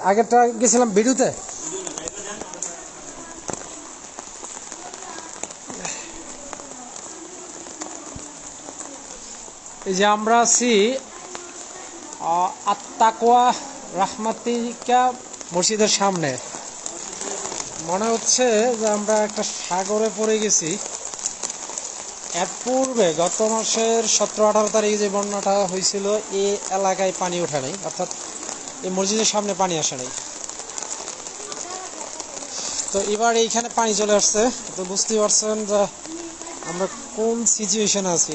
আগেরটা গেছিলাম ভিডিওতে। এই যে আমরা আছি আত্তাকওয়া রাহমাতিকা মসজিদের সামনে। মনে হচ্ছে যে আমরা একটা সাগরে পড়ে গেছি। এর পূর্বে গত মাসের 17-18 তারিখে যে বন্যাটা হয়েছিল এই এলাকায় পানি ওঠে নাই, অর্থাৎ এই মসজিদের সামনে পানি আসে নাই। তো এবার এইখানে পানি চলে আসছে। তো বুঝতেই পারছেন যে আমরা কোন সিচুয়েশনে আছি।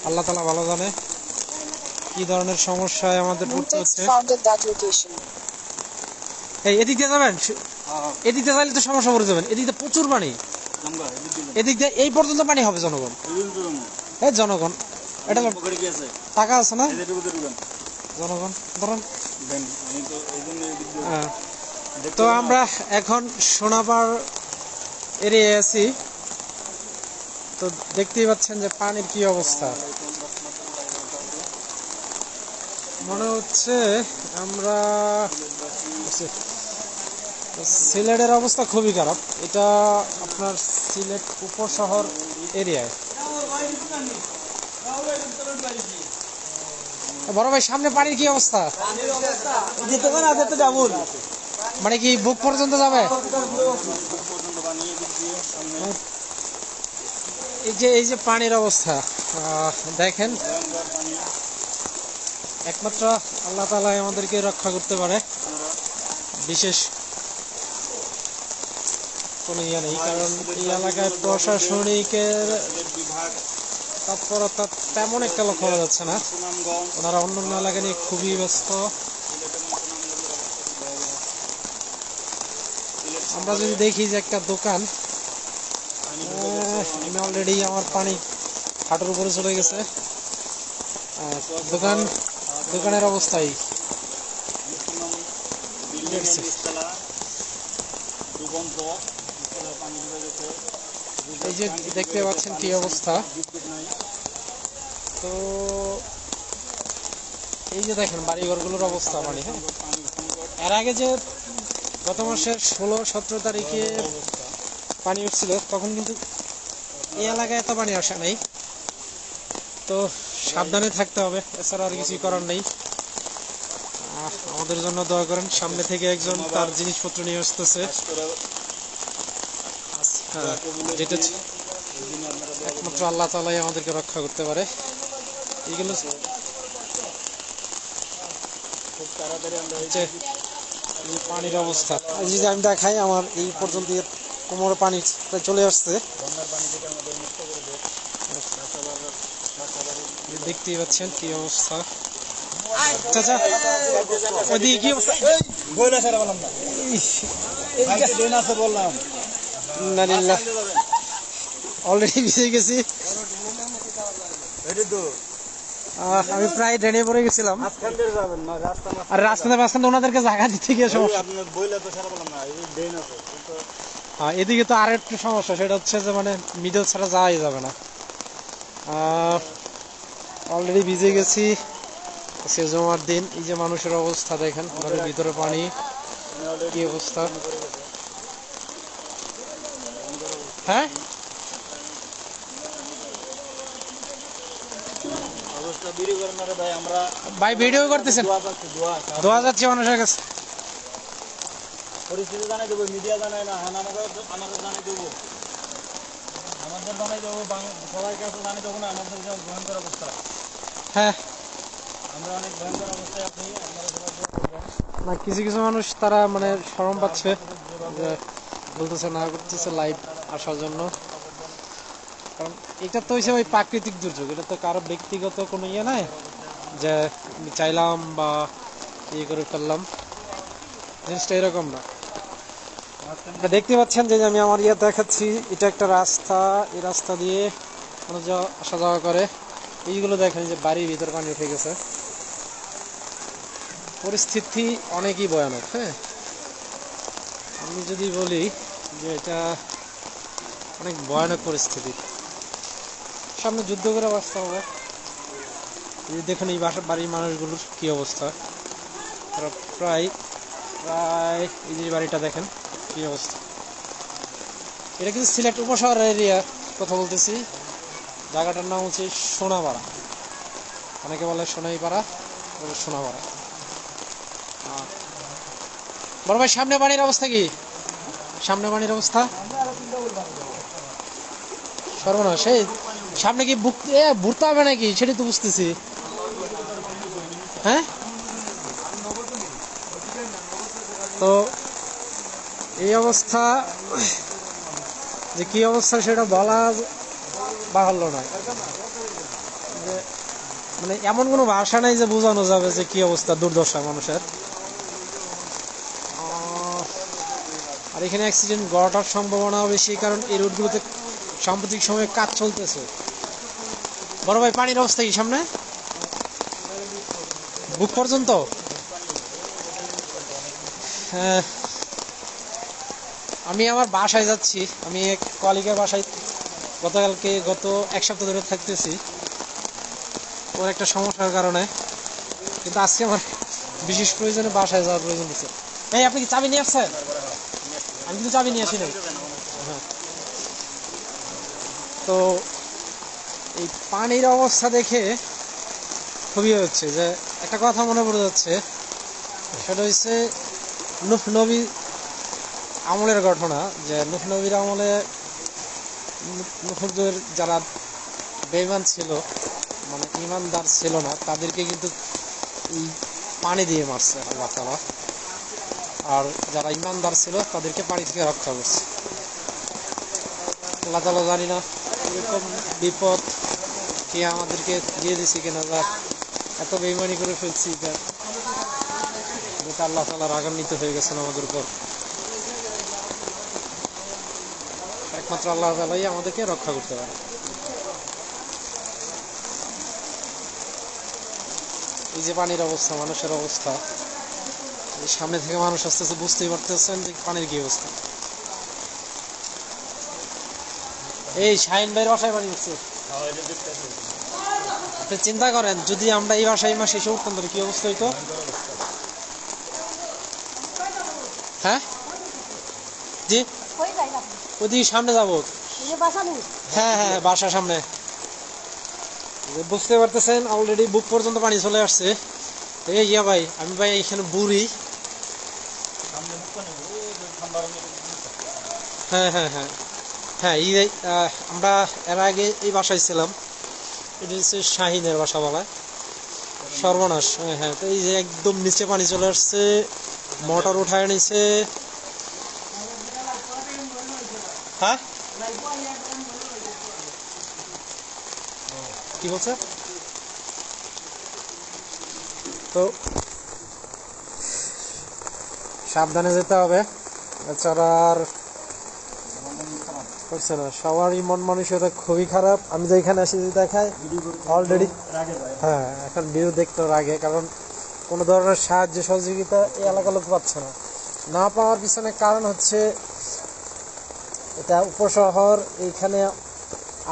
আল্লাহ তাআলা ভালো জানে কি ধরনের সমস্যায় আমাদের পড়তে হচ্ছে। এই এদিক দিয়ে যাবেন, এদিক দিয়ে যাইলে তো সমস্যা পড়ে যাবেন। এদিক দিয়ে প্রচুর পানি, এদিক দিয়ে এই পর্যন্ত পানি হবে। জনগণ এই জনগণ এটা টাকা আছে না জনগণ ধরেন। তো আমরা এখন সোনাপাড় এরিয়ায় আছি। তো দেখতেই পাচ্ছেন যে পানির কি অবস্থা। মনে হচ্ছে আমরা সিলেটের অবস্থা খুবই খারাপ। এটা আপনার সিলেট উপশহর এরিয়ায়। বড় ভাই সামনে পানির কি অবস্থা? মানে কি বুক পর্যন্ত যাবে? এই যে পানির অবস্থা দেখেন। একমাত্র আল্লাহ তাআলা আমাদেরকে রক্ষা করতে পারে। বিশেষ কোনো ইয়ে নেই, কারণ এই এলাকায় প্রশাসনিকের তৎপরতা তেমন একটা লক্ষ্য করা যাচ্ছে না। ওনারা অন্য অন্য এলাকা নিয়ে খুবই ব্যস্ত। আমরা যদি দেখি যে একটা দোকান, আমি অলরেডি আমার পানি হাঁটুর উপরে চলে গেছে। দোকানের অবস্থাই এই যে দেখতে পাচ্ছেন কি অবস্থা। তো এই যে দেখেন বাড়িঘরগুলোর অবস্থা পানি। হ্যাঁ, এর আগে যে গত মাসের 16-17 তারিখে পানি উঠছিল তখন কিন্তু এই এলাকায় এত পানি আসে নাই। তো সাবধানে থাকতে হবে, এছাড়া আর কিছুই করার নেই। আমাদের জন্য দোয়া করেন। সামনে থেকে একজন তার জিনিসপত্র নিয়ে আসতেছে। যেটা একমাত্র আল্লাহ তাআলাই আমাদেরকে রক্ষা করতে পারে। এইগুলো খুব তাড়াতাড়ি পানির অবস্থা যদি আমি দেখাই, আমার এই পর্যন্ত কোমরে পানি চলে আসছে। দেখতেই পাচ্ছেন কি অবস্থা। চাচা ওইদিকে কি অবস্থা? অলরেডি ভিজে গেছি। আমি প্রায় ড্রেনে পড়ে গেছিলাম। আর রাস্তার মাঝখানে ওনাদেরকে জায়গা দিতে গিয়ে সমস্যা। এদিকে তো আর একটু সমস্যা, সেটা হচ্ছে যে মানে মিডল ছাড়া যাওয়াই যাবে না। অলরেডি ভিজে গেছি। সে জমার দিন। এই যে মানুষের অবস্থা দেখেন, ঘরের ভিতরে পানি, কি অবস্থা। হ্যাঁ ভাই ভিডিও করতেছেন, দোয়া যাচ্ছে মানুষের কাছে। পরিস্থিতি জানাই দেবো, মিডিয়া জানাই না, আমাদের জানাই দেবো, আমাদের জানাই দেবো, সবাই কাছে জানাই দেবো না আমাদের ভয়ঙ্কর অবস্থা। হ্যাঁ, আমরা অনেক ভয়ঙ্কর অবস্থায় আছি। না কিছু কিছু মানুষ তারা মানে শরম পাচ্ছে, বলতেছে না করতেছে লাইভ আসার জন্য। কারণ এটা তো হচ্ছে ওই প্রাকৃতিক দুর্যোগ, এটা তো কারো ব্যক্তিগত কোনো ইয়ে নাই যে চাইলাম বা ইয়ে করে ফেললাম। জিনিসটা এরকম না। দেখতে পাচ্ছেন যে আমি আমার ইয়ে দেখাচ্ছি, এটা একটা রাস্তা। এই রাস্তা দিয়ে মানুষ আসা যাওয়া করে। এইগুলো দেখেন যে বাড়ির ভিতর পানি উঠে গেছে। পরিস্থিতি অনেকই ভয়ানক। হ্যাঁ, আমি যদি বলি যে এটা অনেক ভয়ানক পরিস্থিতি। সামনে যুদ্ধ করে বাঁচতে হবে। দেখুন এই বাড়ির মানুষগুলোর কি অবস্থা। তারা প্রায় প্রায় এই যে বাড়িটা দেখেন কি অবস্থা। এটা কিন্তু সিলেট উপশহর এরিয়া কথা বলতেছি। জায়গাটার নাম হচ্ছে সোনাপাড়া, অনেকে বলে সোনাইপাড়া, বলে সোনাপাড়া। বড় ভাই সামনে বাড়ির অবস্থা কি? সামনে বাড়ির অবস্থা সর্বনাশ। সেই সামনে কি বুঝতে হবে নাকি সেটাই তো বুঝতেছি। হ্যাঁ, তো এই অবস্থা যে কি অবস্থা সেটা বলা বাহুল্য নয়। যে মানে এমন কোনো ভাষা নাই যে বোঝানো যাবে যে কি অবস্থা, দুর্দশা মানুষের। আর এখানে অ্যাক্সিডেন্ট ঘটার সম্ভাবনাও বেশি, কারণ এই রোডগুলোতে সাম্প্রতিক সময়ে কাজ চলতেছে। বড় ভাই পানির অবস্থা কি সামনে বুক পর্যন্ত? হ্যাঁ, আমি আমার বাসায় যাচ্ছি। আমি এক কলিগের বাসায় গত এক সপ্তাহ ধরে থাকতেছি, ওর একটা সমস্যার কারণে। কিন্তু আজকে আমার বিশেষ প্রয়োজনে বাসায় যাওয়ার প্রয়োজন হচ্ছে। এই আপনি কি চাবি নিয়ে আসছেন? আমি কিন্তু চাবি নিয়ে আসি নাই। হ্যাঁ, তো এই পানির অবস্থা দেখে খুবই হচ্ছে যে একটা কথা মনে পড়ে যাচ্ছে, সেটা হচ্ছে নূহ নবী আমলের ঘটনা। যে নূহ নবীর আমলে নূহের যারা বেঈমান ছিল, মানে ইমানদার ছিল না, তাদেরকে কিন্তু এই পানি দিয়ে মারছে আল্লাহ তাআলা। আর যারা ইমানদার ছিল তাদেরকে পানি থেকে রক্ষা করছে আল্লাহ তাআলা। জানি না এরকম বিপদ কি আমাদেরকে দিয়ে দিছি কিনা, যা এত বেঈমানি করে ফেলছি যেটা আল্লাহ তাআলা রাগান্বিত হয়ে গেছেন আমাদের উপর। একমাত্র আল্লাহ তাআলাই আমাদেরকে রক্ষা করতে পারে। এই যে পানির অবস্থা, মানুষের অবস্থা, এই সামনে থেকে মানুষ আসতেছে, বুঝতেই পারতেছেন যে পানির কি অবস্থা। এই শাহিন ভাইয়ের বাসায় পানি উঠছে। আপনি চিন্তা করেন যদি আমরা এই বাসায় মাসে এসে উঠতাম তাহলে কি অবস্থা হইতো? হ্যাঁ জি, ওইদিকে সামনে যাবো। হ্যাঁ হ্যাঁ, বাসার সামনে। বুঝতে পারতেছেন অলরেডি বুক পর্যন্ত পানি চলে আসছে। এই ইয়া ভাই, আমি ভাই এখানে বুড়ি। হ্যাঁ হ্যাঁ হ্যাঁ হ্যাঁ, আমরা এর আগে এই বাসায় ছিলাম। এটা হচ্ছে শাহিনের বাসা বলা। সর্বনাশ। হ্যাঁ হ্যাঁ, তো এই যে একদম নিচে পানি চলে আসছে, মোটর উঠায় নিছে। হ্যাঁ, কি বলছে? তো সাবধানে যেতে হবে, এছাড়া আর করছে না। সবারই মন মানসিকতা খুবই খারাপ। আমি যেখানে আসি দেখায় অলরেডি, হ্যাঁ এখন ভিডিও দেখতে আগে, কারণ কোনো ধরনের সাহায্য সহযোগিতা এই এলাকার লোক পাচ্ছে না। না পাওয়ার পিছনে কারণ হচ্ছে এটা উপশহর, এইখানে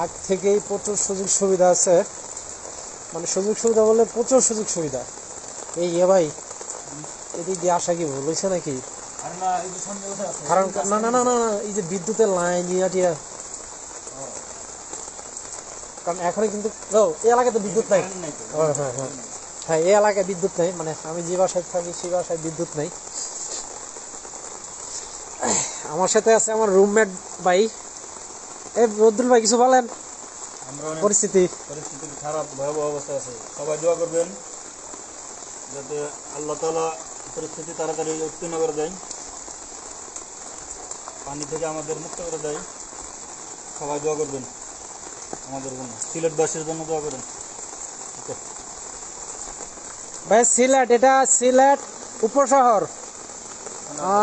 আগ থেকেই প্রচুর সুযোগ সুবিধা আছে। মানে সুযোগ সুবিধা বললে প্রচুর সুযোগ সুবিধা। এই ভাই এদিক দিয়ে আসা কি ভুল হয়েছে নাকি? কারণ না না না না না, এই যে বিদ্যুতের লাইন টিয়া, কারণ এখনই কিন্তু এই এলাকাতে বিদ্যুৎ নাই। হ্যাঁ হ্যাঁ হ্যাঁ হ্যাঁ, এই এলাকায় বিদ্যুৎ নেই। মানে আমি যে বাসায় থাকি সেই বাসায় বিদ্যুৎ নেই। আমার সাথে আছে আমার রুমমেট ভাই। এই রদ্দুল ভাই কিছু বলেন। পরিস্থিতি খারাপ, ভয়াবহ অবস্থা আছে। সবাই দোয়া করবেন যাতে আল্লাহ তাআলা পরিস্থিতি তাড়াতাড়ি উত্তীর্ণ করে দেয়, পানি থেকে আমাদের মুক্ত করে দেয়। সবাই দোয়া করবেন আমাদের জন্য, সিলেটবাসীর জন্য দোয়া করেন। ভাই সিলেট, এটা সিলেট উপশহর,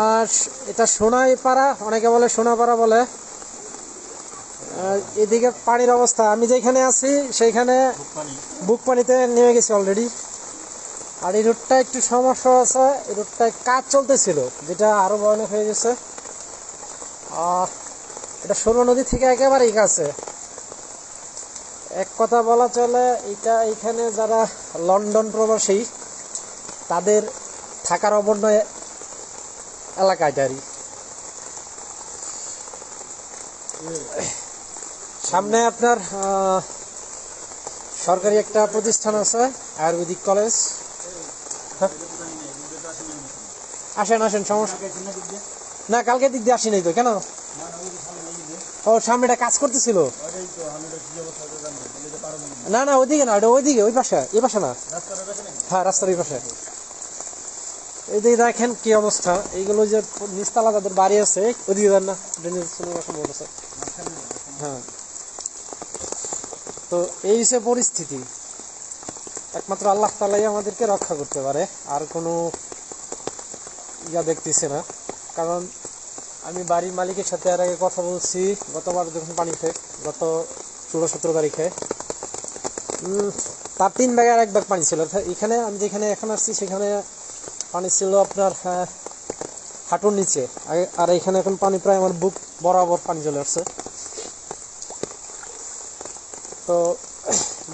আর এটা সোনাইপাড়া, অনেকে বলে সোনাপাড়া বলে। এদিকে পানির অবস্থা, আমি যেখানে আছি সেইখানে বুক পানিতে নেমে গেছি অলরেডি। আর এই রোডটা একটু সমস্যা আছে, এই রোডটায় কাজ চলতেছিল, যেটা আরো ভয়ানক হয়ে গেছে। এটা সরু নদী থেকে একেবারেই কাছে। এক কথা বলা চলে, এইখানে যারা লন্ডন প্রবাসী তাদের থাকার অবনয় এলাকায় এটারই। সামনে আপনার সরকারি একটা প্রতিষ্ঠান আছে, আয়ুর্বেদিক কলেজ। আসেন আসেন, সমস্যা না, কালকে দিক দিয়ে আসি নাই তো। কেন? ও সামনেটা কাজ করতেছিল। না না, ওইদিকে না, ওটা ওইদিকে, ওই পাশে, এই পাশে না। হ্যাঁ, রাস্তার ওই পাশে। এইদিকে দেখেন কি অবস্থা। এইগুলো যে নিচতলা যাদের বাড়ি আছে, ওইদিকে যান না, সম্ভব আছে। হ্যাঁ, তো এই যে পরিস্থিতি, একমাত্র আল্লাহ তাআলাই আমাদেরকে রক্ষা করতে পারে, আর কোনো ইয়া দেখতেছে না। কারণ আমি বাড়ির মালিকের সাথে এর আগে কথা বলছি, গতবার যখন পানি খেয়ে, গত 16-17 তারিখে, তার 3 ব্যাগের 1 ব্যাগ পানি ছিল। এখানে আমি যেখানে এখন আসছি সেখানে পানি ছিল আপনার হাঁটুর নিচে, আর এখানে এখন পানি প্রায় আমার বুক বরাবর পানি চলে আসছে। তো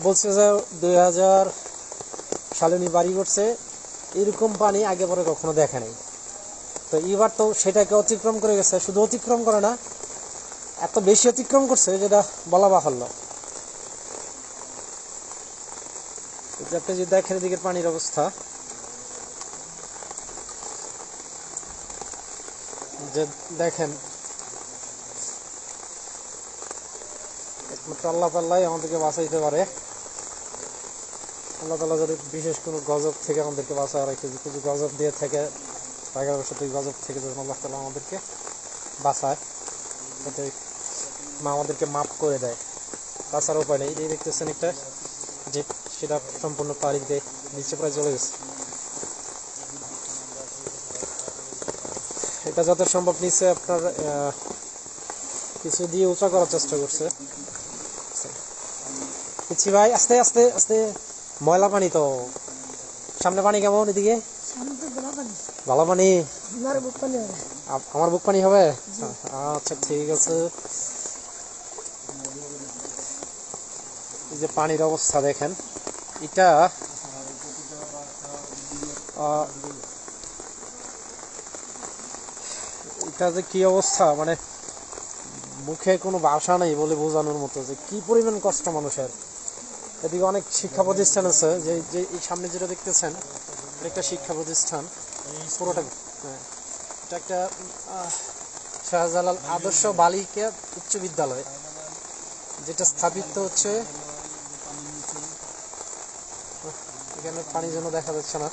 বলছে যে 2000 সালে উনি বাড়ি করছে, এরকম পানি আগে পরে কখনো দেখে নাই। তো এবার তো সেটাকে অতিক্রম করে গেছে, শুধু অতিক্রম করে না, এত বেশি অতিক্রম করছে যেটা বলা বাহুল্য। আপনি যদি দেখেন এদিকের পানির অবস্থা, যে দেখেন, একমাত্র আল্লাহ তাআলাই আমাদেরকে বাঁচাইতে পারে। আল্লাহ তাআলা যদি বিশেষ কোনো গজব থেকে আমাদেরকে বাঁচায় রাখে, কিছু গজব দিয়ে থেকে, টাকা পয়সা থেকে, গজব থেকে যখন আল্লাহ তাআলা আমাদেরকে বাঁচায়, যাতে আমাদেরকে মাফ করে দেয়, তাছাড়া উপায় নেই। এই দেখতেছেন একটা যে সেটা সম্পূর্ণ পাড়ি দিয়ে নিচে প্রায় চলে গেছে। এটা যত সম্ভব নিচে আপনার কিছু দিয়ে উঁচা করার চেষ্টা করছে। পিচ্ছি ভাই, আস্তে আস্তে আস্তে, ময়লা পানি তো। সামনে পানি কেমন? এদিকে ভালো পানি, আমার বুক পানি হবে। আচ্ছা, ঠিক আছে। এই যে পানির অবস্থা দেখেন, এটা এটা যে কি অবস্থা, মানে মুখে কোনো ভাষা নেই বলে বোঝানোর মতো, যে কি পরিমাণ কষ্ট মানুষের। এদিকে অনেক শিক্ষা প্রতিষ্ঠান আছে, যে যে এই সামনে যেটা দেখতেছেন, একটা শিক্ষা প্রতিষ্ঠান পুরোটা। হ্যাঁ, এটা একটা শাহজালাল আদর্শ বালিকা উচ্চ বিদ্যালয়, যেটা স্থাপিত হচ্ছে, এখানে পানি যেন দেখা যাচ্ছে না।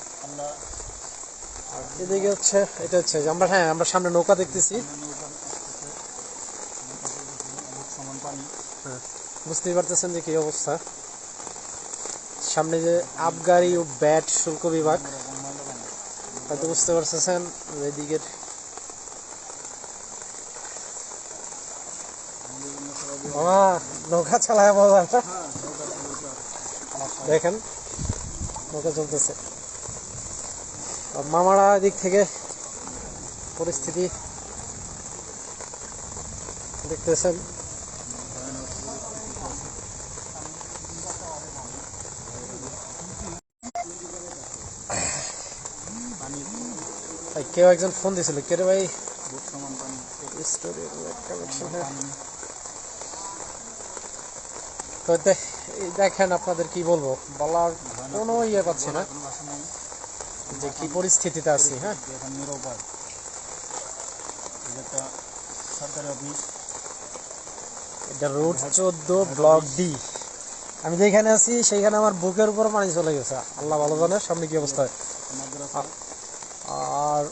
আর এদিকে হচ্ছে, এটা হচ্ছে যে আমরা, হ্যাঁ, আমরা সামনে নৌকা দেখতেছি। হ্যাঁ, বুঝতেই পারতেছেন যে কি অবস্থা। সামনে যে আবগারি ও ব্যাট শুল্ক বিভাগ, হয়তো বুঝতে পারতেছেন। এদিকের নৌকা চালায় মজা, দেখেন নৌকা চলতেছে। মামারা দিক থেকে পরিস্থিতি দেখতেছেন। কেউ একজন ফোন দিয়েছিল, কে রে ভাই? তো দেখেন, আপনাদের কি বলবো, বলার কোনো ইয়ে পাচ্ছি না যে কি পরিস্থিতিতে আছি। হ্যাঁ, এটা রোড 14 ব্লক ডি। আমি যেখানে আছি সেইখানে আমার বুকের উপর পানি চলে গেছে, আল্লাহ ভালো জানে সামনে কি অবস্থা। আর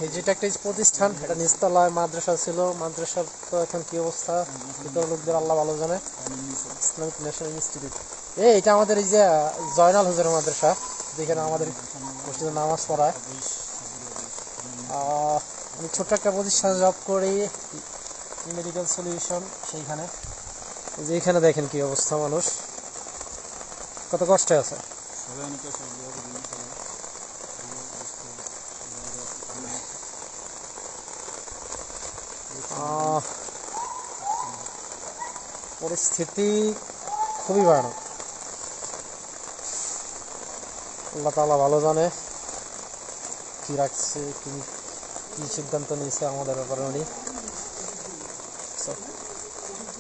এই যেটা একটা প্রতিষ্ঠান, এটা নিচতলায় মাদ্রাসা ছিল, মাদ্রাসার তো এখন কি অবস্থা ভিতর লোকদের আল্লাহ ভালো জানে। ইসলামিক ন্যাশনাল ইনস্টিটিউট, এটা আমাদের এই যে জয়নাল হুজুরের মাদ্রাসা, যেখানে আমাদের মসজিদে নামাজ পড়ায়। আমি ছোট্ট একটা প্রতিষ্ঠানে জব করি, মেডিকেল সলিউশন, সেইখানে। যেখানে দেখেন কি অবস্থা, মানুষ কত কষ্টে আছে। পরিস্থিতি খুবই ভয়ানক, আল্লাহ তাআলা ভালো জানে কি রাখছে, কি কি সিদ্ধান্ত নিয়েছে আমাদের ব্যাপারে উনি।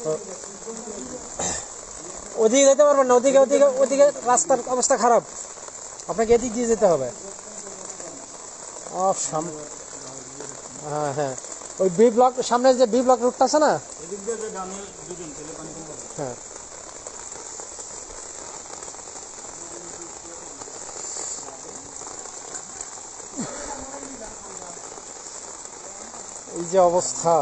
তো ওদিকে যেতে পারবেন না, ওদিকে ওদিকে ওদিকে রাস্তার অবস্থা খারাপ, আপনাকে এদিক দিয়ে যেতে হবে। হ্যাঁ হ্যাঁ, ওই বি ব্লক সামনে যে বি ব্লক রুটটা আছে না, হ্যাঁ এই যে অবস্থা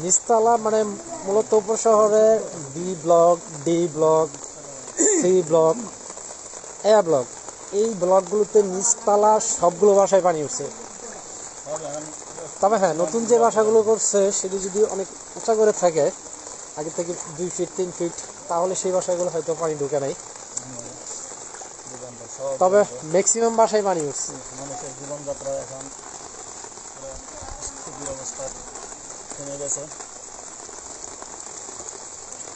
নিচতলা, মানে মূলত উপশহরে B block, D block, C block, A block, এই ব্লকগুলোতে নিচতলা সবগুলো বাসায় পানি উঠছে। তবে হ্যাঁ, নতুন যে বাসাগুলো করছে সেটি যদি অনেক উঁচা করে থাকে, আগে থেকে 2 ফিট 3 ফিট, তাহলে সেই বাসাগুলো হয়তো পানি ঢুকে নাই, তবে ম্যাক্সিমাম বাসায় পানি উঠছে। মানুষের জীবনযাত্রা এখন খুবই অবস্থা কমে গেছে।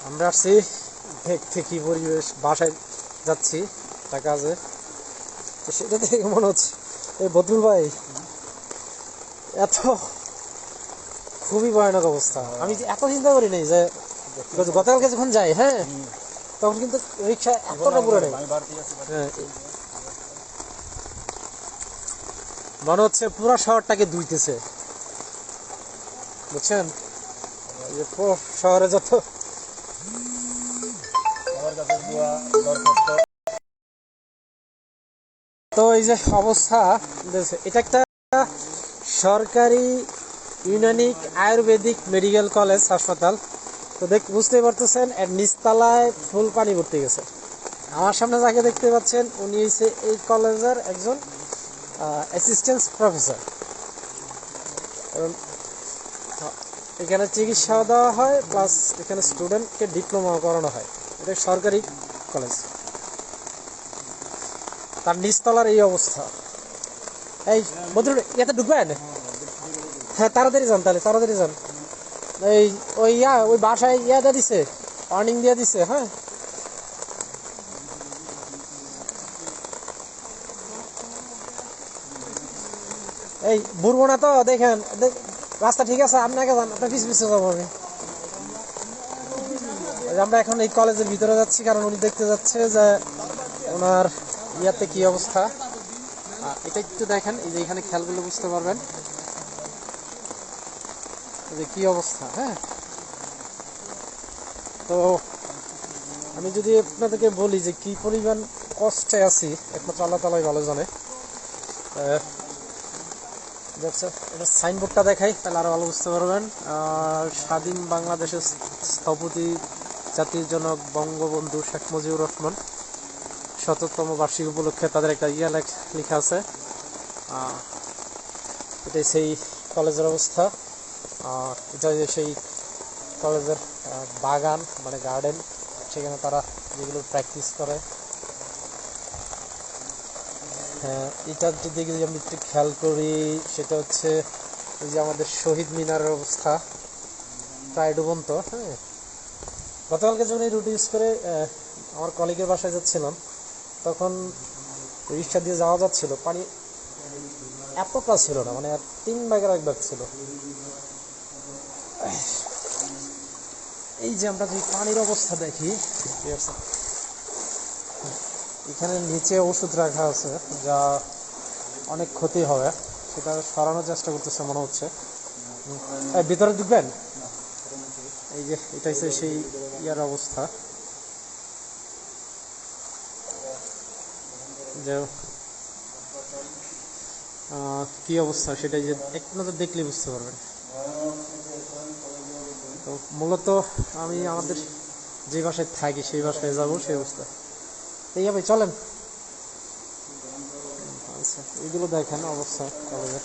আমরা আসছি দেখতে কি পরিবেশ, বাসায় যাচ্ছি একটা কাজে, তো সেটা দেখে মনে হচ্ছে এই বদরুল ভাই এত খুবই ভয়ানক অবস্থা। আমি এত চিন্তা করি নাই যে গতকালকে যখন যাই, হ্যাঁ তখন কিন্তু রিক্সা এতটা পুরো নেই, হ্যাঁ মনে হচ্ছে পুরো শহরটাকে ধুইতেছে, বুঝছেন? শহরে যত তো এই যে অবস্থা, এটা একটা সরকারি ইউনানিক আয়ুর্বেদিক মেডিকেল কলেজ হাসপাতাল। তো বুঝতেই পারতেছেন এর নিচতলায় ফুল পানি ভর্তি গেছে। আমার সামনে যাকে দেখতে পাচ্ছেন উনি হচ্ছে এই কলেজের একজন অ্যাসিস্ট্যান্ট প্রফেসর। এখানে চিকিৎসা দেওয়া হয়, প্লাস এখানে স্টুডেন্টকে ডিপ্লোমা করানো হয়। এটা সরকারি কলেজ, তার নিচতলার এই অবস্থা। এই বদরুল, ইয়াতে ঢুকবেন? হ্যাঁ তাড়াতাড়ি যান, তাহলে তাড়াতাড়ি যান। ওই বাসায় দিয়ে দিছে, ওয়ার্নিং দিয়ে দিছে। হ্যাঁ এই বুড়বো না তো, দেখেন রাস্তা ঠিক আছে, আপনাকে যান, আপনার পিছু পিছু যাবো আমি। আমরা এখন এই কলেজের ভিতরে যাচ্ছি, কারণ উনি দেখতে যাচ্ছে যে ওনার ইয়াতে কি অবস্থা। এটা একটু দেখেন, এই যে এখানে খেয়ালগুলো বুঝতে পারবেন যে কি অবস্থা। হ্যাঁ, তো আমি যদি আপনাদেরকে বলি যে কি পরিমাণ কষ্টে আছি, একমাত্র আল্লাহ তাআলাই ভালো জানে। দেখছেন, এটা সাইনবোর্ডটা দেখাই তাহলে আরো ভালো বুঝতে পারবেন। স্বাধীন বাংলাদেশের স্থপতি জাতির জনক বঙ্গবন্ধু শেখ মুজিবুর রহমান ৭০তম বার্ষিকী উপলক্ষে তাদের একটা লেখা আছে। এটাই সেই কলেজের অবস্থা। এটা সেই কলেজের বাগান, মানে গার্ডেন, সেখানে তারা যেগুলো প্র্যাকটিস করে। হ্যাঁ, এটার যদি আমি একটু খেয়াল করি, সেটা হচ্ছে এই যে আমাদের শহীদ মিনারের অবস্থা প্রায় ডুবন্ত। হ্যাঁ, গতকালকে যখন এই রুট ইউজ করে আমার কলিগের বাসায় যাচ্ছিলাম, তখন রিক্সা দিয়ে যাওয়া যাচ্ছিল, পানি এতটা ছিল না, মানে 3 ভাগের 1 ভাগ ছিল। এই যে আমরা যে পানির অবস্থা দেখি, ঠিক আছে, এখানে নিচে ওষুধ রাখা আছে যা অনেক ক্ষতি হবে, সেটা সরানোর চেষ্টা করতেছে মনে হচ্ছে। ভিতরে ঢুকবেন? এই যে এটা হচ্ছে সেই ইয়ার অবস্থা, যে কি অবস্থা সেটা যে এক নজর দেখলে বুঝতে পারবেন। তো মূলত আমি আমাদের যে বাসায় থাকি সেই বাসায় যাবো, সেই অবস্থা। এইভাবে চলেন। আচ্ছা, এগুলো দেখেন অবস্থা কলেজের।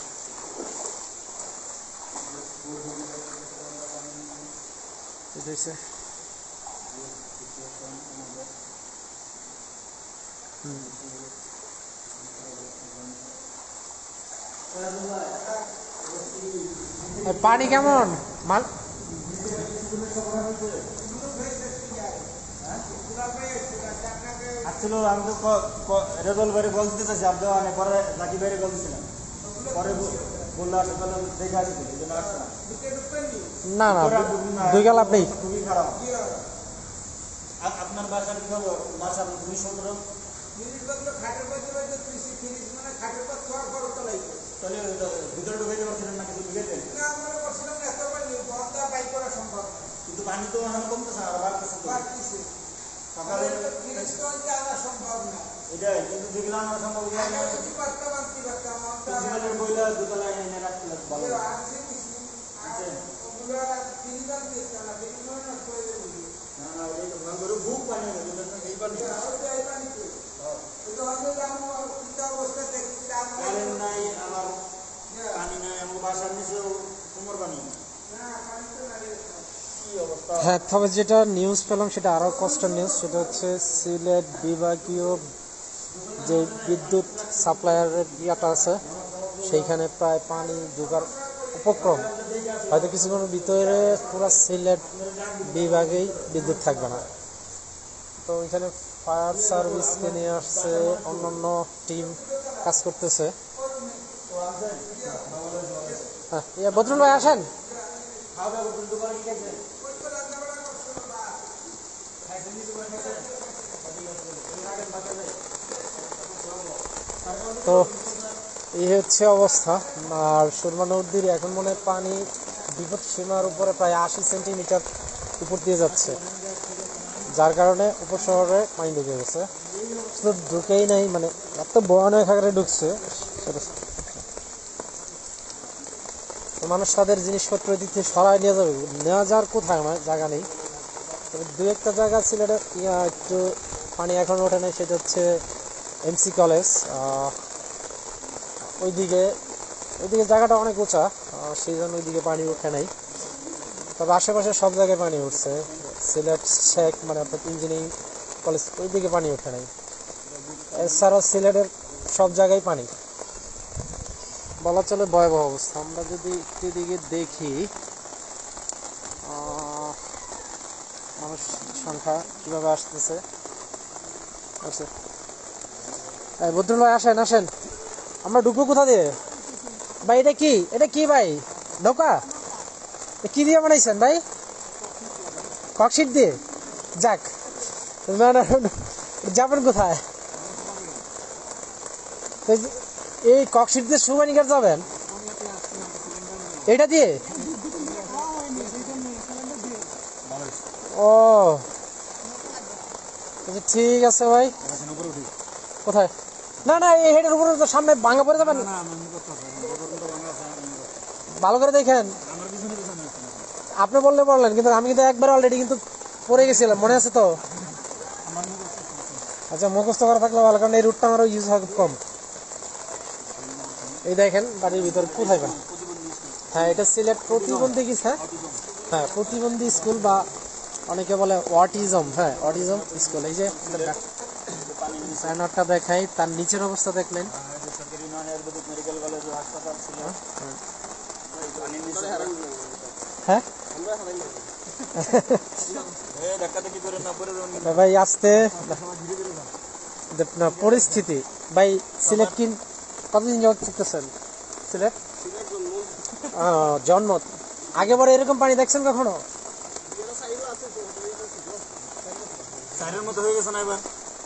এটা হচ্ছে পানি কেমন? আসছিল আমি তো রেজল বাইরে কল দিতে চাইছি আপ দেওয়া নেই, পরে জাকি বাইরে কল দিছিলাম, পরে বললো আসলে বললো দেখে আসি এই জন্য আসছে না। না না, দুই গেল আপনি। খুবই খারাপ। আপনার বাসার কি খবর? বাসার 217 তাহলে ভিতরে ঢুকাইতে পারছিলেন না, কিছু ঢুকাইতেন? কিন্তু পানি তো এখন কমতেছে না, বাড়তেছে তো। সকালে এটাই, কিন্তু যেগুলো আনা সম্ভব প্রিন্সিপালের বইলা দোতলায় এনে রাখছিলেন ভালো। না না, ওই ভয়ঙ্কর বুক পানি এই পানি কারেন্ট নাই, আমার পানি নাই, আমার বাসার নিচেও কোমর পানি। কি অবস্থা! হ্যাঁ, তবে যেটা নিউজ পেলাম সেটা আরও কষ্টের নিউজ, সেটা হচ্ছে সিলেট বিভাগীয় যে বিদ্যুৎ সাপ্লায়ারের ইয়াটা আছে সেইখানে প্রায় পানি ঢোকার উপক্রম, হয়তো কিছুক্ষণের ভিতরে পুরো সিলেট বিভাগেই বিদ্যুৎ থাকবে না। তো এখানে ফায়ার সার্ভিসকে নিয়ে আসছে, অন্যান্য টিম কাজ করতেছে। হ্যাঁ, বদরুল ভাই আসেন। তো এই হচ্ছে অবস্থা। আর সুরমা নদীর এখন মনে হয় পানি বিপদ সীমার উপরে প্রায় 80 সেন্টিমিটার উপর দিয়ে যাচ্ছে, যার কারণে উপশহরে পানি ঢুকে গেছে। শুধু ঢুকেই নাই, মানে এত ভয়ানক আকারে ঢুকছে সেটা। তো মানুষ তাদের জিনিসপত্র দিক থেকে সরাই নিয়ে যাবে, নেওয়া যাওয়ার কোথায় আমার জায়গা নেই। তবে দু একটা জায়গা সিলেটে একটু পানি এখন ওঠে নাই, সেটা হচ্ছে এমসি কলেজ। ওইদিকে জায়গাটা অনেক উঁচা, সেই জন্য ওইদিকে পানি ওঠে নাই। তবে আশেপাশে সব জায়গায় পানি উঠছে। সিলেট শেখ মানে আপনার ইঞ্জিনিয়ারিং কলেজ ওইদিকে পানি ওঠে নাই। এছাড়াও সিলেটের সব জায়গায় পানি, বলা চলে ভয়াবহ অবস্থা। আমরা যদি একটু দিকে দেখি মানুষ সংখ্যা কীভাবে আসতেছে। আচ্ছা, বদরুল ভাই আসেন আসেন, আমরা ঢুকবো কোথা দিয়ে ভাই? এটা কি ভাই? নৌকা কি দিয়ে বানাইছেন ভাই? ককশিট দিয়ে? যাক, যাবেন কোথায়? এই ককশিট দিয়ে সুবানিকার যাবেন? এটা দিয়ে? ও ঠিক আছে ভাই। কোথায়? না না, এই হেডের উপরে তো সামনে ভাঙা পড়ে যাবেন, ভালো করে দেখেন। আপনি বললেন, কিন্তু আমি কিন্তু একবার অলরেডি কিন্তু পড়ে গেছিলাম, মনে আছে তো? আচ্ছা, মুখস্থ করা থাকলে ভালো, কারণ এই রুটটা আমারও ইউজ হয় খুব কম। এই দেখেন বাড়ির ভিতর কোথায় পান? হ্যাঁ, এটা সিলেট প্রতিবন্ধী কি? হ্যাঁ, প্রতিবন্ধী স্কুল বা অনেকে বলে অটিজম। হ্যাঁ, অটিজম স্কুল। এই যে ব্যানারটা দেখাই, তার নিচের অবস্থা দেখলেন। হ্যাঁ ভাই, আসতে পরিস্থিতি ভাই। সিলেট কি কতদিন যাওয়া শিখতেছেন? সিলেট জন্ম, আগে পরে এরকম পানি দেখছেন কখনো?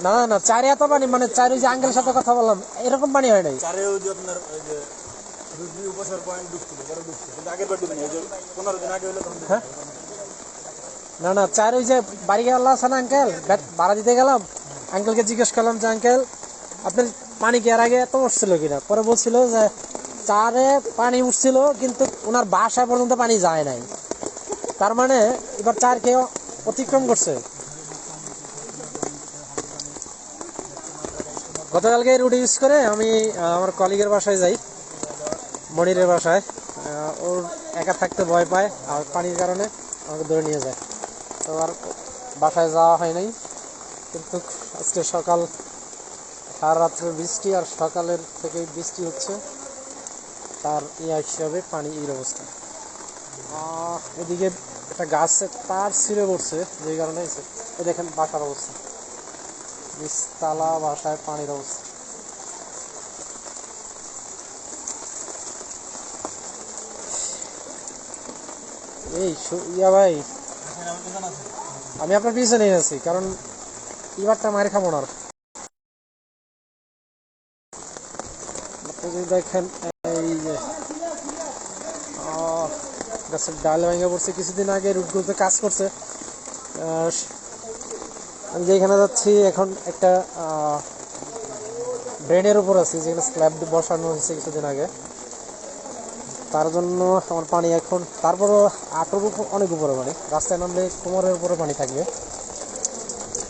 না না, চারে এত পানি, মানে চার ওই যে আঙ্কেলের সাথে কথা বললাম, এরকম পানি হয় নাই। না না, চার ওই যে বাড়ি গেল আছে না আঙ্কেল, ভাড়া দিতে গেলাম, আঙ্কেলকে জিজ্ঞেস করলাম যে আঙ্কেল আপনার পানি কি এর আগে এত উঠছিল কিনা? পরে বলছিল যে চারে পানি উঠছিল, কিন্তু ওনার বাসায় পর্যন্ত পানি যায় নাই। তার মানে এবার চারকে অতিক্রম করছে। গতকালকে রুট ইউজ করে আমি আমার কলিগের বাসায় যাই, মনিরের বাসায়। ওর একা থাকতে ভয় পায়, আর পানির কারণে আমাকে ধরে নিয়ে যায়। তো আর বাসায় যাওয়া হয় নাই। কিন্তু আজকে সকাল সারা রাত্রের বৃষ্টি, আর সকালের থেকে বৃষ্টি হচ্ছে, তার হিসাবে পানি এই অবস্থা। এদিকে একটা গাছের তার ছিঁড়ে পড়ছে, যে কারণে এই দেখেন বাসার অবস্থা, নিচতলা বাসায় পানির অবস্থা। এই ইয়া ভাই, আমি আপনার পিছনে আছি, কারণ এবারটা মায়ের খাবো না। যদি দেখেন এই যে গাছের ডাল ভেঙে পড়ছে, কিছুদিন আগে রুটগুলোতে কাজ করছে। আমি যেখানে যাচ্ছি এখন একটা ড্রেনের উপর আছি, যেখানে স্ল্যাব বসানো হয়েছে কিছুদিন আগে, তার জন্য আমার পানি এখন, তারপরও আটোর উপর অনেক উপরে পানি, রাস্তায় নামলে কোমরের উপরে পানি থাকবে।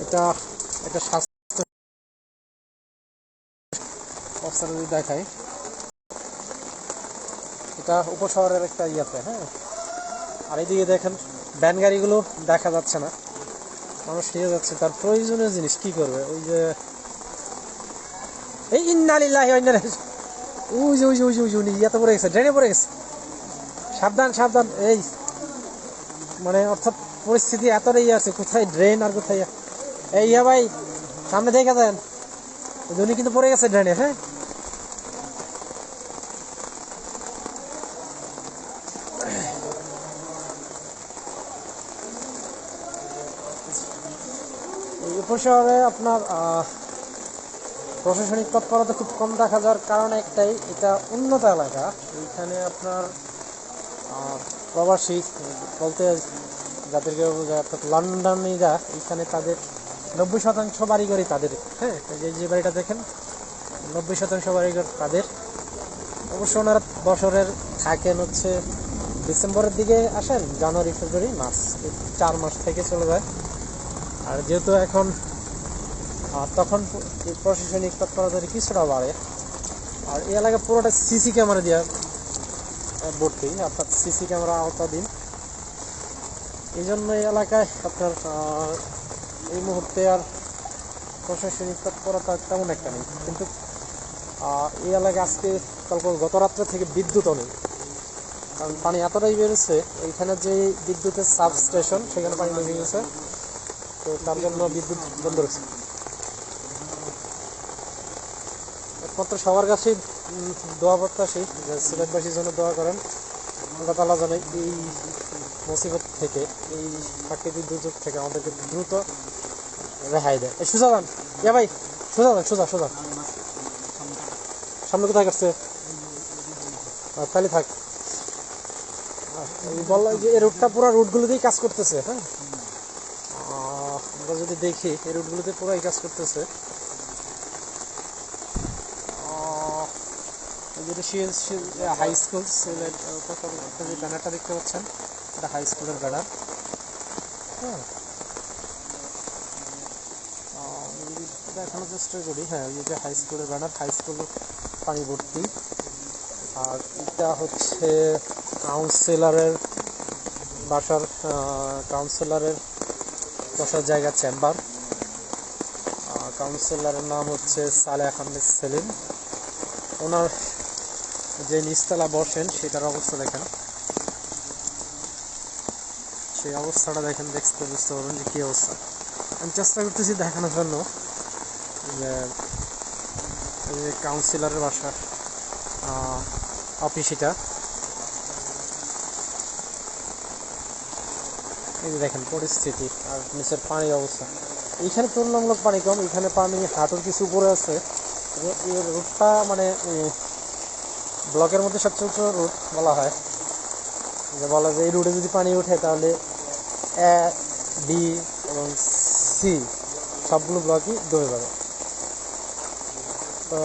এটা একটা স্বাস্থ্য অবস্থা যদি দেখায়, এটা উপশহরের একটা ইয়াতে। হ্যাঁ, আর এইদিকে দেখেন ভ্যান গাড়িগুলো দেখা যাচ্ছে না, মানুষ নিয়ে যাচ্ছে তার প্রয়োজনীয় জিনিস, কি করবে? ওই যে এই ইন্নালিল্লাহি ওয়া ইন্না ইলাইহি, ওই যে ওই যে ওই যে ওই যে উনি ইয়াতে পড়ে গেছে, ড্রেনে পড়ে গেছে। সাবধান সাবধান। এই মানে অর্থাৎ পরিস্থিতি এতটাই আছে, কোথায় ড্রেন আর কোথায় এই। হ্যাঁ ভাই, সামনে দেখে দেন, উনি কিন্তু পড়ে গেছে ড্রেনে। হ্যাঁ, এই উপশহরে আপনার প্রশাসনিক তৎপরতা খুব কম দেখা যাওয়ার কারণ একটাই, এটা উন্নত এলাকা। এইখানে আপনার প্রবাসী বলতে যাদেরকে বোঝায়, অর্থাৎ লন্ডনীরা, এইখানে তাদের 90% বাড়িঘরই তাদের। হ্যাঁ, যে বাড়িটা দেখেন 90% বাড়িঘর তাদের। অবশ্য ওনারা বছরের থাকেন হচ্ছে ডিসেম্বরের দিকে আসেন, জানুয়ারি ফেব্রুয়ারি মার্চ, 4 মাস থেকে চলে যায়। আর যেহেতু এখন তখন প্রশাসনিক তৎপরতা কিছুটা বাড়ে। আর এই এলাকা পুরোটা সিসি ক্যামেরা দিয়ে ভর্তি, অর্থাৎ সিসি ক্যামেরা আওতাধীন। এই জন্য এই এলাকায় আপনার এই মুহূর্তে আর প্রশাসনিক তৎপরতা তেমন একটা নেই। কিন্তু এই এলাকায় আজকে গত রাত্রে থেকে বিদ্যুৎও নেই, কারণ পানি এতটাই বেড়েছে। এইখানে যে বিদ্যুতের সাবস্টেশন, সেখানে পানি লেগে গেছে, তো তার জন্য বিদ্যুৎ বন্ধ রয়েছে। একমাত্র সবার কাছেই দোয়া প্রত্যাশী, সিলেটবাসীর জন্য দোয়া করেন, আল্লাহ তাআলা যেন এই মুসিবত থেকে, এই প্রাকৃতিক দুর্যোগ থেকে আমাদেরকে দ্রুত রেহাই দেয়। এই সুজা যান, ইয়া ভাই সোজা যান, সোজা সোজা। সামনে কোথায় কাটছে? তাহলে থাক। বললাম যে এই রুটটা, পুরো রুটগুলোতেই কাজ করতেছে। হ্যাঁ, আমরা যদি দেখি এই রুটগুলোতে পুরাই কাজ করতেছে। যেটা হাই স্কুল সিলেট, যে ব্যানারটা দেখতে পাচ্ছেন, এটা হাই স্কুলের ব্যানার। হ্যাঁ, দেখানোর চেষ্টা করি। হ্যাঁ, এই যে হাই স্কুলের ব্যানার, হাই স্কুল পানি ভর্তি। আর এটা হচ্ছে কাউন্সিলরের বাসার, কাউন্সিলরের বসার জায়গা, চেম্বার। কাউন্সিলরের নাম হচ্ছে সালেহ আহমেদ সেলিম। ওনার যে নিচতলা বসেন সেটার অবস্থা দেখেন, সেই অবস্থাটা দেখেন, দেখতে বুঝতে পারবেন যে কী অবস্থা। আমি চেষ্টা করতেছি দেখানোর জন্য যে কাউন্সিলরের বাসার অফিস এটা। এই যে দেখেন পরিস্থিতি আর নিচের পানির অবস্থা। এইখানে তুলনামূলক পানি কম, এখানে পানি হাঁটুর কিছু উপরে আছে। এই রুটটা মানে ব্লকের মধ্যে সবচেয়ে উঁচু রুট বলা হয়, যে বলা যায় এই রুটে যদি পানি ওঠে তাহলে এ, বি এবং সি সবগুলো ব্লকই ডুবে যাবে। তো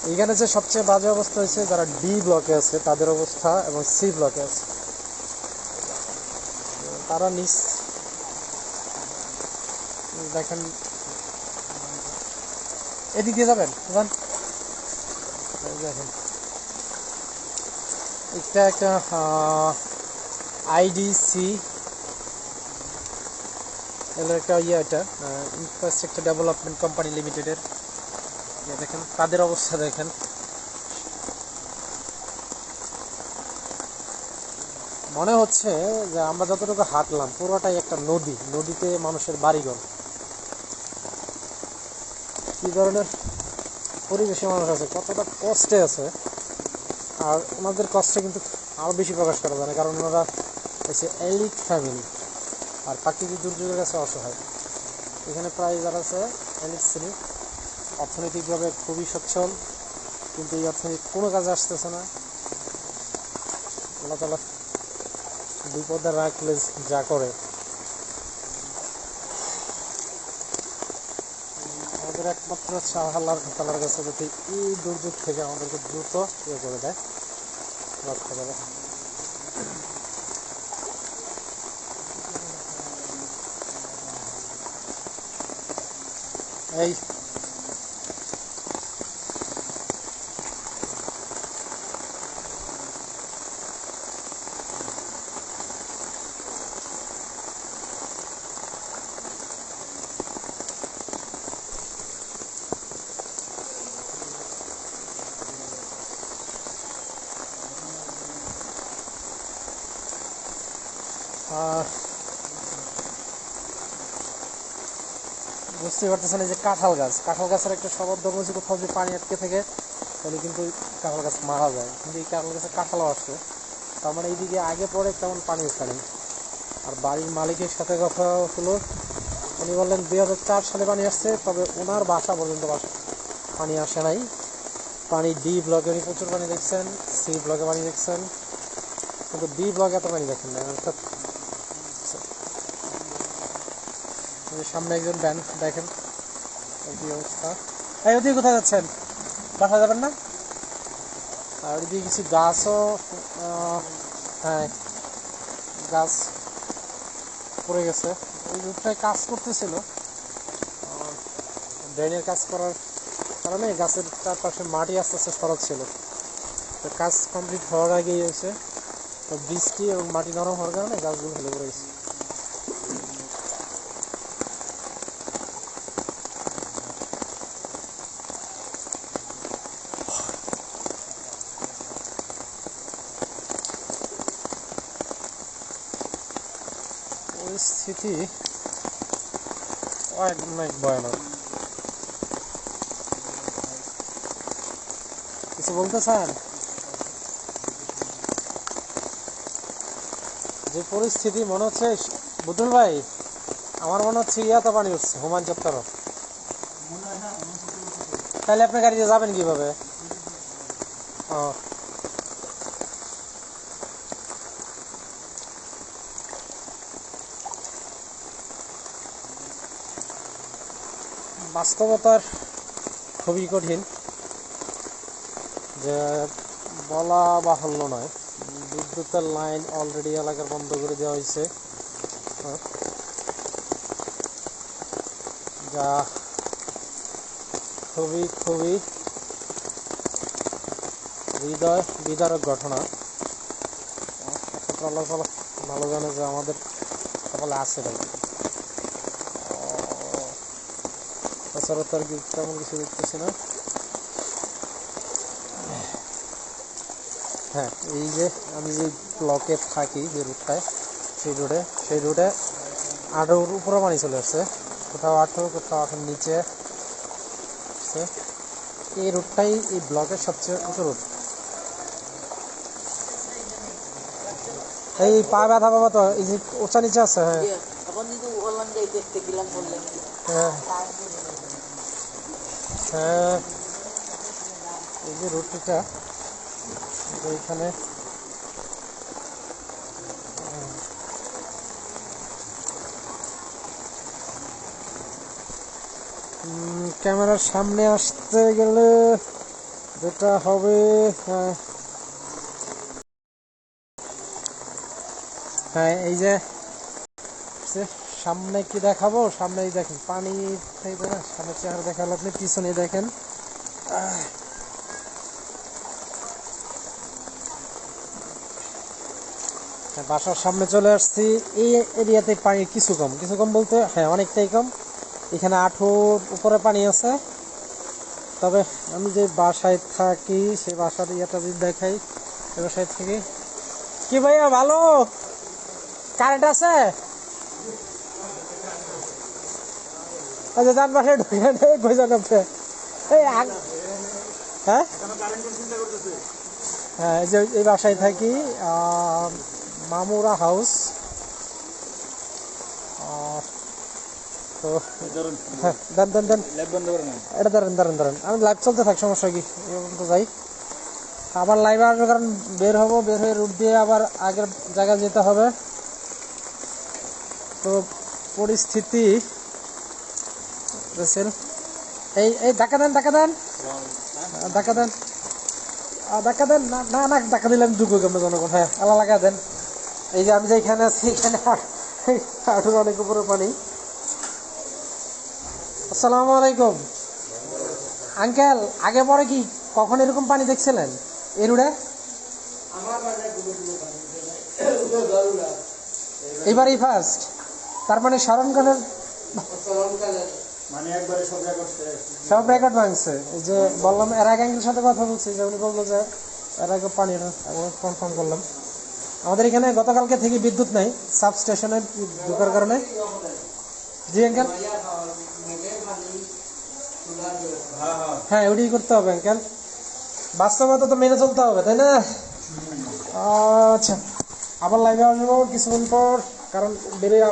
এইখানে যে সবচেয়ে বাজে অবস্থা হয়েছে, যারা ডি ব্লকে আছে তাদের অবস্থা, এবং সি ব্লকে আছে তারা নিচ দেখেন। এদিক দিয়ে যাবেন, দেখেন এটা একটা আইডিসি এর একটা এটা ইনফ্রাস্ট্রাকচার ডেভেলপমেন্ট কোম্পানি লিমিটেডের। দেখেন তাদের অবস্থা দেখেন, মনে হচ্ছে যে আমরা যতটুকু হাঁটলাম পুরোটাই একটা নদী, নদীতে মানুষের বাড়িঘর। কি ধরনের পরিবেশে মানুষ আছে, কতটা কষ্টে আছে, আর ওনাদের কষ্টে কিন্তু আরও বেশি প্রকাশ করা যায় না, কারণ ওনারা হচ্ছে এলিট ফ্যামিলি আর প্রাকৃতিক দুর্যোগের কাছে অসহায়। এখানে প্রায় যারা আছে এলিট শ্রেণী, অর্থনৈতিকভাবে খুবই সচ্ছল, কিন্তু এই অর্থনীতি কোনো কাজে আসতেছে না। আল্লাহ তাআলা বিপদে রাখলে যা করে। আমাদের একমাত্র আল্লাহ তাআলার কাছে যদি এই দুর্যোগ থেকে আমাদেরকে দ্রুত ইয়ে করে দেয়, রক্ষা করে। এই বুঝতে পারতেছেন, এই যে কাঁঠাল গাছের একটা স্বভাব ধর্ম যে কোথাও যদি পানি আটকে থাকে তাহলে কিন্তু কাঁঠাল গাছ মারা যায়, কিন্তু এই কাঁঠাল গাছে কাঁঠালও আসছে। তার মানে এইদিকে আগে পরে তেমন পানি ওঠে নেই। আর বাড়ির মালিকের সাথে কথা হলো, উনি বললেন 2004 সালে পানি আসছে, তবে ওনার বাসা পর্যন্ত পানি আসে নাই। পানি ডি ব্লকে উনি প্রচুর পানি দেখছেন, সি ব্লকে পানি দেখছেন, কিন্তু বি ব্লকে এত পানি দেখেন না। অর্থাৎ সামনে একজন ব্যান দেখেন কি অবস্থা। এই ওদিকে কোথায় যাচ্ছেন, বাসা যাবেন না? আর ওইদিকে কিছু গাছও, হ্যাঁ গাছ পড়ে গেছে। ওই রুটটায় কাজ করতেছিল, ড্রেনের কাজ করার কারণে গাছের চারপাশে মাটি আস্তে আস্তে সরাচ্ছিল। তো কাজ কমপ্লিট হওয়ার আগেই হয়েছে, তো বৃষ্টি এবং মাটি নরম হওয়ার কারণে গাছগুলো হেলে পড়ে গেছে। পরিস্থিতি অনেক ভয়ানক। কিছু বলতে চান? যে পরিস্থিতি মনে হচ্ছে, বুদুল ভাই আমার মনে হচ্ছে ইয়াতে পানি উঠছে হুমায়ুন চত্বর। তাহলে আপনি গাড়িতে যাবেন কিভাবে? ও বাস্তবতার খুবই কঠিন, যে বলা বাহুল্য নয়। বিদ্যুতের লাইন অলরেডি এলাকার বন্ধ করে দেওয়া হয়েছে, যা খুবই খুবই হৃদয় বিদারক ঘটনা। একমাত্র আল্লাহ তাআলা ভালো জানে যে আমাদের কপালে আছে ভাই। তাছাড়া তার তেমন কিছু দেখতেছি না। হ্যাঁ, এই যে আমি যে ব্লকে থাকি, যে রুটটায়, সেই রুটে 18 উপরে পানি চলে আসছে, কোথাও 18, কোথাও 18 নিচে। এই রুটটাই এই ব্লকের সবচেয়ে উঁচু রুট। এই পা ব্যথা পাবো তো, এই যে উঁচা নিচে আছে। হ্যাঁ হ্যাঁ, এই যে রুটটা এইখানে ক্যামেরার সামনে আসতে গেলে যেটা হবে, হ্যাঁ এই যে সামনে কি দেখাবো, সামনেই দেখেন পানি থেকে না, সামনে চেহারা দেখালো, আপনি পিছনে দেখেন। বাসার সামনে চলে আসছি। এই এরিয়াতে পানি কিছু কম বলতে হ্যাঁ অনেকটাই কম। এখানে 18 উপরে পানি আছে, তবে আমি যে বাসায় থাকি সেই বাসার ইয়েটা যদি দেখাই, এই বাসায় থেকে কি ভাইয়া ভালো কারেন্ট আছে? আচ্ছা যার পাশে ঢুকে নেই কইজন আপনি এই হ্যাঁ হ্যাঁ এই যে এই বাসায় থাকি মামুরা হাউস। তো হ্যাঁ দেন দেন দেন এটা ধরেন ধরেন ধরেন আমি লাইভ চলতে থাক সমস্যা কি তো যাই আবার লাইভে আসবে কারণ বের হবো বের হয়ে রুট দিয়ে আবার আগের জায়গায় যেতে হবে। তো পরিস্থিতি এই এই ধাক্কা দেন ধাক্কা দেন ধাক্কা দেন ধাক্কা দেন না না না ধাক্কা দিলে আমি ঢুকবো কেমন জনগণ হ্যাঁ আলা লাগা দেন। এই যে আমি যেখানে আছি এখানে হাঁটুর অনেক উপরে পানি। আসসালামু আলাইকুম আঙ্কেল আগে পরে কি কখন এরকম পানি দেখছিলেন এই রোডে? এবারই ফার্স্ট তার মানে শরণকালের মানে একবারে সব রেকর্ড ভাঙছে। এই যে বললাম এর আগে আঙ্কেলের সাথে কথা বলছি যে উনি বললো যে এর আগে পানি কনফার্ম করলাম। আমাদের এখানে গতকালকে থেকে বিদ্যুৎ নাই সাব স্টেশনে ঢোকার কারণে। জি আঙ্কেল হ্যাঁ ওটাই করতে হবে আঙ্কেল বাস্তবতা তো মেনে চলতে হবে তাই না? আচ্ছা আবার লাইভে আসবো কিছুক্ষণ পর কারণ বেরিয়ে